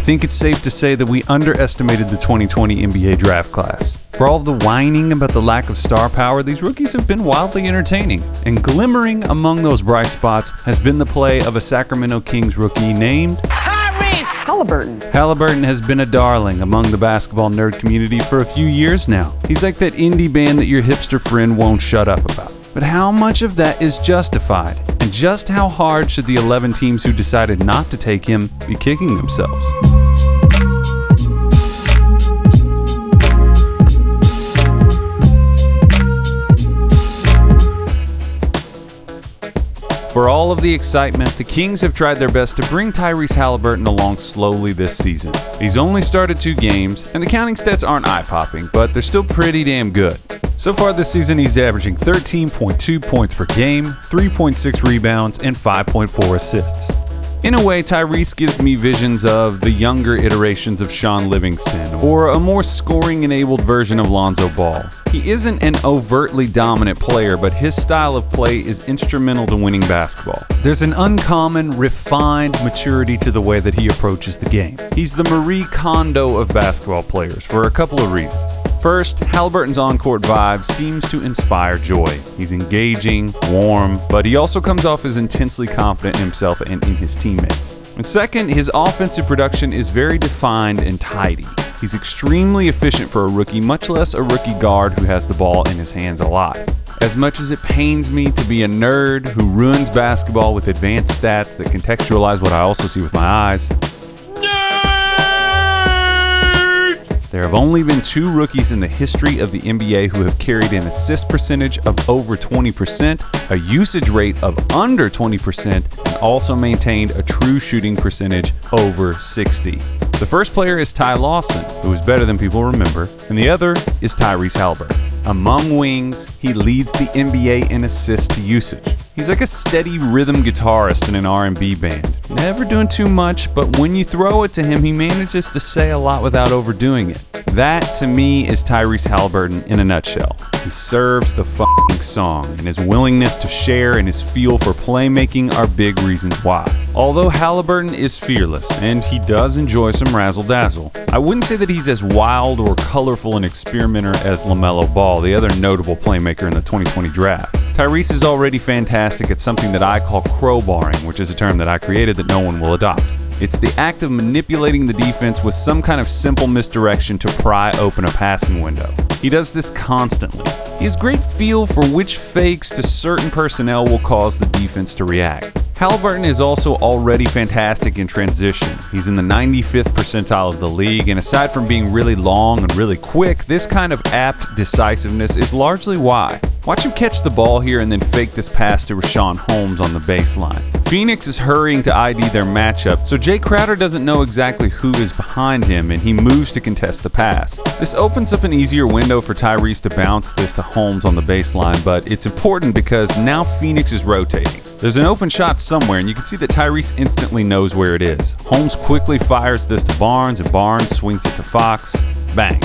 think it's safe to say that we underestimated the 2020 NBA draft class. For all the whining about the lack of star power, these rookies have been wildly entertaining. And glimmering among those bright spots has been the play of a Sacramento Kings rookie named Tyrese Haliburton. Haliburton has been a darling among the basketball nerd community for a few years now. He's like that indie band that your hipster friend won't shut up about. But how much of that is justified? And just how hard should the 11 teams who decided not to take him be kicking themselves? For all of the excitement, the Kings have tried their best to bring Tyrese Haliburton along slowly this season. He's only started 2 games, and the counting stats aren't eye-popping, but they're still pretty damn good. So far this season, he's averaging 13.2 points per game, 3.6 rebounds, and 5.4 assists. In a way, Tyrese gives me visions of the younger iterations of Sean Livingston, or a more scoring-enabled version of Lonzo Ball. He isn't an overtly dominant player, but his style of play is instrumental to winning basketball. There's an uncommon, refined maturity to the way that he approaches the game. He's the Marie Kondo of basketball players for a couple of reasons. First, Haliburton's on-court vibe seems to inspire joy. He's engaging, warm, but he also comes off as intensely confident in himself and in his teammates. And second, his offensive production is very defined and tidy. He's extremely efficient for a rookie, much less a rookie guard who has the ball in his hands a lot. As much as it pains me to be a nerd who ruins basketball with advanced stats that contextualize what I also see with my eyes, there have only been 2 rookies in the history of the NBA who have carried an assist percentage of over 20%, a usage rate of under 20%, and also maintained a true shooting percentage over 60. The first player is Ty Lawson, who is better than people remember, and the other is Tyrese Haliburton. Among wings, he leads the NBA in assists to usage. He's like a steady rhythm guitarist in an R&B band. Never doing too much, but when you throw it to him, he manages to say a lot without overdoing it. That, to me, is Tyrese Haliburton in a nutshell. He serves the f***ing song, and his willingness to share and his feel for playmaking are big reasons why. Although Haliburton is fearless, and he does enjoy some razzle-dazzle, I wouldn't say that he's as wild or colorful an experimenter as LaMelo Ball, the other notable playmaker in the 2020 draft. Tyrese is already fantastic at something that I call crowbarring, which is a term that I created that no one will adopt. It's the act of manipulating the defense with some kind of simple misdirection to pry open a passing window. He does this constantly. He has great feel for which fakes to certain personnel will cause the defense to react. Haliburton is also already fantastic in transition. He's in the 95th percentile of the league, and aside from being really long and really quick, this kind of apt decisiveness is largely why. Watch him catch the ball here and then fake this pass to Rashawn Holmes on the baseline. Phoenix is hurrying to ID their matchup, so Jay Crowder doesn't know exactly who is behind him, and he moves to contest the pass. This opens up an easier window for Tyrese to bounce this to Holmes on the baseline, but it's important because now Phoenix is rotating. There's an open shot somewhere, and you can see that Tyrese instantly knows where it is. Holmes quickly fires this to Barnes, and Barnes swings it to Fox. Bang.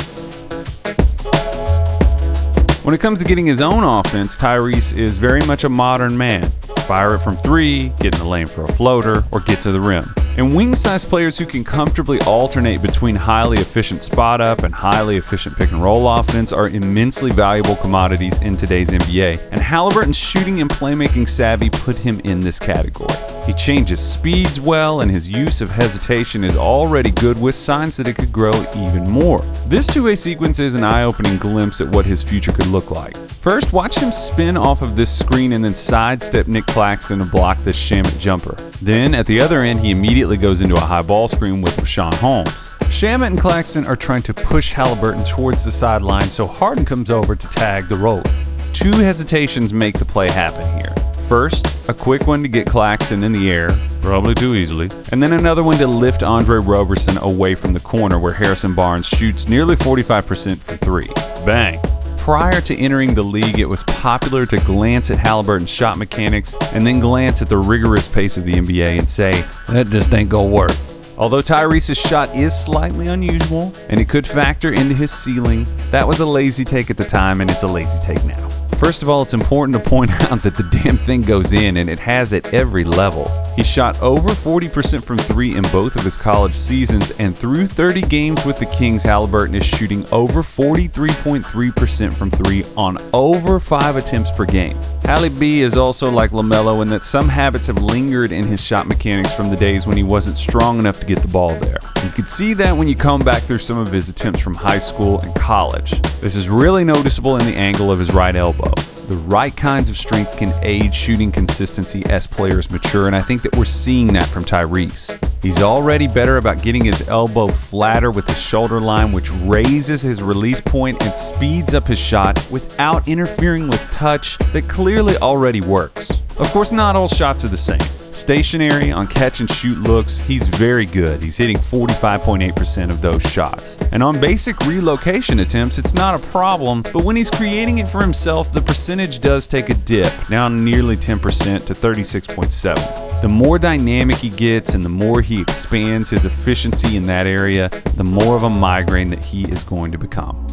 When it comes to getting his own offense, Tyrese is very much a modern man. Fire it from 3, get in the lane for a floater, or get to the rim. And wing-sized players who can comfortably alternate between highly efficient spot-up and highly efficient pick-and-roll offense are immensely valuable commodities in today's NBA, and Haliburton's shooting and playmaking savvy put him in this category. He changes speeds well, and his use of hesitation is already good with signs that it could grow even more. This two-way sequence is an eye-opening glimpse at what his future could look like. First, watch him spin off of this screen and then sidestep Nick Claxton to block this Shamet jumper. Then, at the other end, he immediately goes into a high ball screen with Rashawn Holmes. Shamet and Claxton are trying to push Haliburton towards the sideline, so Harden comes over to tag the roller. 2 hesitations make the play happen here. First, a quick one to get Claxton in the air, probably too easily, and then another one to lift Andre Roberson away from the corner where Harrison Barnes shoots nearly 45% for 3. Bang. Prior to entering the league, it was popular to glance at Haliburton's shot mechanics and then glance at the rigorous pace of the NBA and say, that just ain't gonna work. Although Tyrese's shot is slightly unusual and it could factor into his ceiling, that was a lazy take at the time and it's a lazy take now. First of all, it's important to point out that the damn thing goes in, and it has at every level. He shot over 40% from 3 in both of his college seasons, and through 30 games with the Kings, Haliburton is shooting over 43.3% from 3 on over 5 attempts per game. Halle B is also like LaMelo in that some habits have lingered in his shot mechanics from the days when he wasn't strong enough to get the ball there. You can see that when you come back through some of his attempts from high school and college. This is really noticeable in the angle of his right elbow. The right kinds of strength can aid shooting consistency as players mature, and I think that we're seeing that from Tyrese. He's already better about getting his elbow flatter with his shoulder line, which raises his release point and speeds up his shot without interfering with touch that clearly already works. Of course, not all shots are the same. Stationary on catch and shoot looks, he's very good. He's hitting 45.8% of those shots. And on basic relocation attempts, it's not a problem, but when he's creating it for himself, the percentage does take a dip, down nearly 10% to 36.7. The more dynamic he gets and the more he expands his efficiency in that area, the more of a migraine that he is going to become.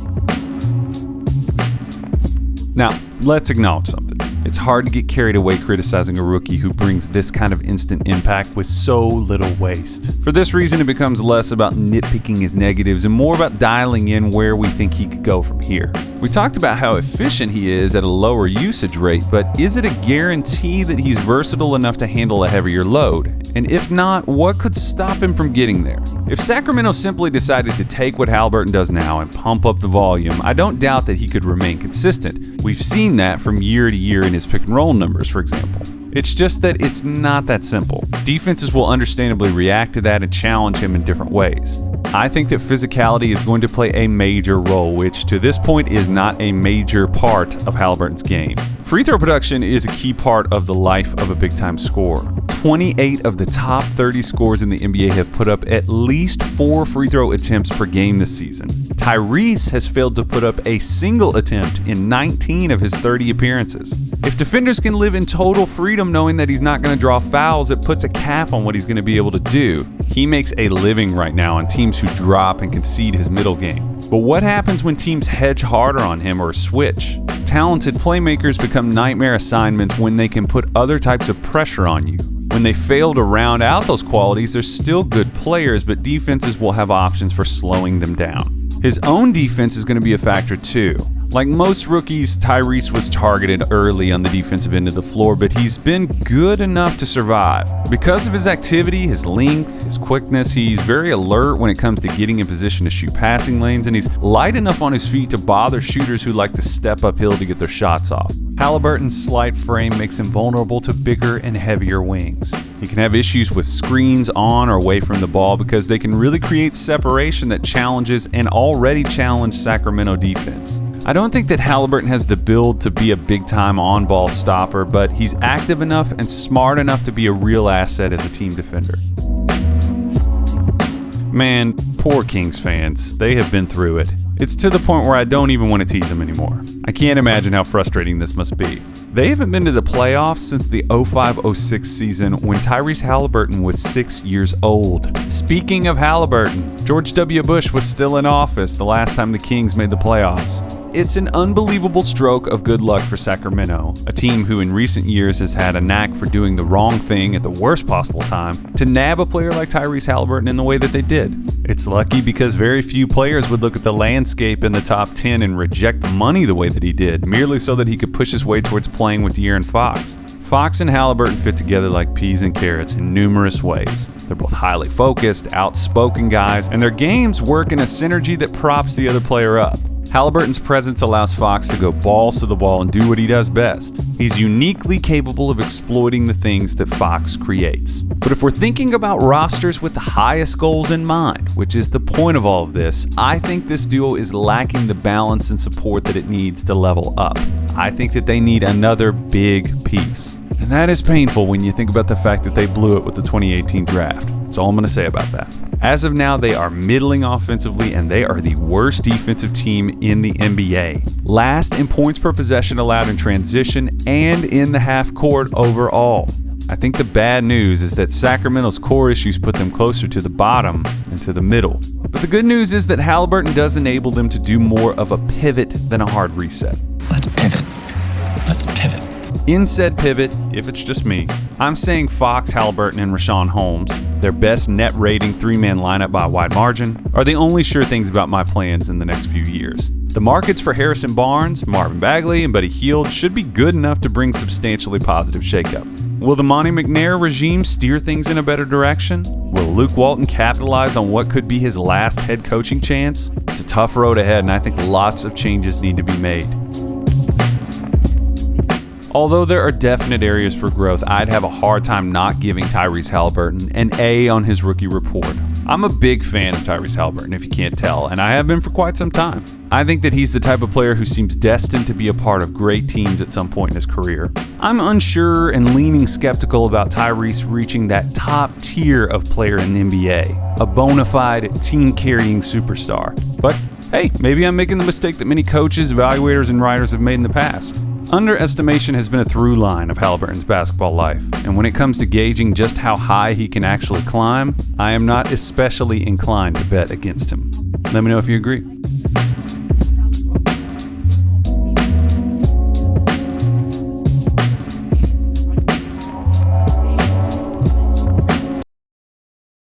Now, let's acknowledge something. It's hard to get carried away criticizing a rookie who brings this kind of instant impact with so little waste. For this reason, it becomes less about nitpicking his negatives and more about dialing in where we think he could go from here. We talked about how efficient he is at a lower usage rate, but is it a guarantee that he's versatile enough to handle a heavier load? And if not, what could stop him from getting there? If Sacramento simply decided to take what Haliburton does now and pump up the volume, I don't doubt that he could remain consistent. We've seen that from year to year in his pick and roll numbers, for example. It's just that it's not that simple. Defenses will understandably react to that and challenge him in different ways. I think that physicality is going to play a major role, which to this point is not a major part of Haliburton's game. Free throw production is a key part of the life of a big-time scorer. 28 of the top 30 scorers in the NBA have put up at least 4 free throw attempts per game this season. Tyrese has failed to put up a single attempt in 19 of his 30 appearances. If defenders can live in total freedom knowing that he's not going to draw fouls, it puts a cap on what he's going to be able to do. He makes a living right now on teams who drop and concede his middle game. But what happens when teams hedge harder on him or switch? Talented playmakers become nightmare assignments when they can put other types of pressure on you. When they fail to round out those qualities, they're still good players, but defenses will have options for slowing them down. His own defense is going to be a factor too. Like most rookies, Tyrese was targeted early on the defensive end of the floor, but he's been good enough to survive. Because of his activity, his length, his quickness, he's very alert when it comes to getting in position to shoot passing lanes, and he's light enough on his feet to bother shooters who like to step uphill to get their shots off. Haliburton's slight frame makes him vulnerable to bigger and heavier wings. He can have issues with screens on or away from the ball because they can really create separation that challenges an already challenged Sacramento defense. I don't think that Haliburton has the build to be a big-time on-ball stopper, but he's active enough and smart enough to be a real asset as a team defender. Man, poor Kings fans. They have been through it. It's to the point where I don't even want to tease them anymore. I can't imagine how frustrating this must be. They haven't been to the playoffs since the 05-06 season when Tyrese Haliburton was 6 years old. Speaking of Haliburton, George W. Bush was still in office the last time the Kings made the playoffs. It's an unbelievable stroke of good luck for Sacramento, a team who in recent years has had a knack for doing the wrong thing at the worst possible time, to nab a player like Tyrese Haliburton in the way that they did. It's lucky because very few players would look at the landscape in the top 10 and reject the money the way that he did, merely so that he could push his way towards playing with De'Aaron Fox. Fox and Haliburton fit together like peas and carrots in numerous ways. They're both highly focused, outspoken guys, and their games work in a synergy that props the other player up. Haliburton's presence allows Fox to go balls to the wall and do what he does best. He's uniquely capable of exploiting the things that Fox creates. But if we're thinking about rosters with the highest goals in mind, which is the point of all of this, I think this duo is lacking the balance and support that it needs to level up. I think that they need another big piece. And that is painful when you think about the fact that they blew it with the 2018 draft. That's all I'm going to say about that. As of now, they are middling offensively, and they are the worst defensive team in the NBA. Last in points per possession allowed in transition and in the half court overall. I think the bad news is that Sacramento's core issues put them closer to the bottom than to the middle. But the good news is that Haliburton does enable them to do more of a pivot than a hard reset. Let's pivot. Let's pivot. In said pivot, if it's just me, I'm saying Fox, Haliburton, and Rashawn Holmes, their best net rating three-man lineup by a wide margin, are the only sure things about my plans in the next few years. The markets for Harrison Barnes, Marvin Bagley, and Buddy Hield should be good enough to bring substantially positive shakeup. Will the Monty McNair regime steer things in a better direction? Will Luke Walton capitalize on what could be his last head coaching chance? It's a tough road ahead, and I think lots of changes need to be made. Although there are definite areas for growth, I'd have a hard time not giving Tyrese Haliburton an A on his rookie report. I'm a big fan of Tyrese Haliburton, if you can't tell, and I have been for quite some time. I think that he's the type of player who seems destined to be a part of great teams at some point in his career. I'm unsure and leaning skeptical about Tyrese reaching that top tier of player in the NBA, a bona fide team-carrying superstar. But hey, maybe I'm making the mistake that many coaches, evaluators, and writers have made in the past. Underestimation has been a through line of Haliburton's basketball life, and when it comes to gauging just how high he can actually climb, I am not especially inclined to bet against him. Let me know if you agree.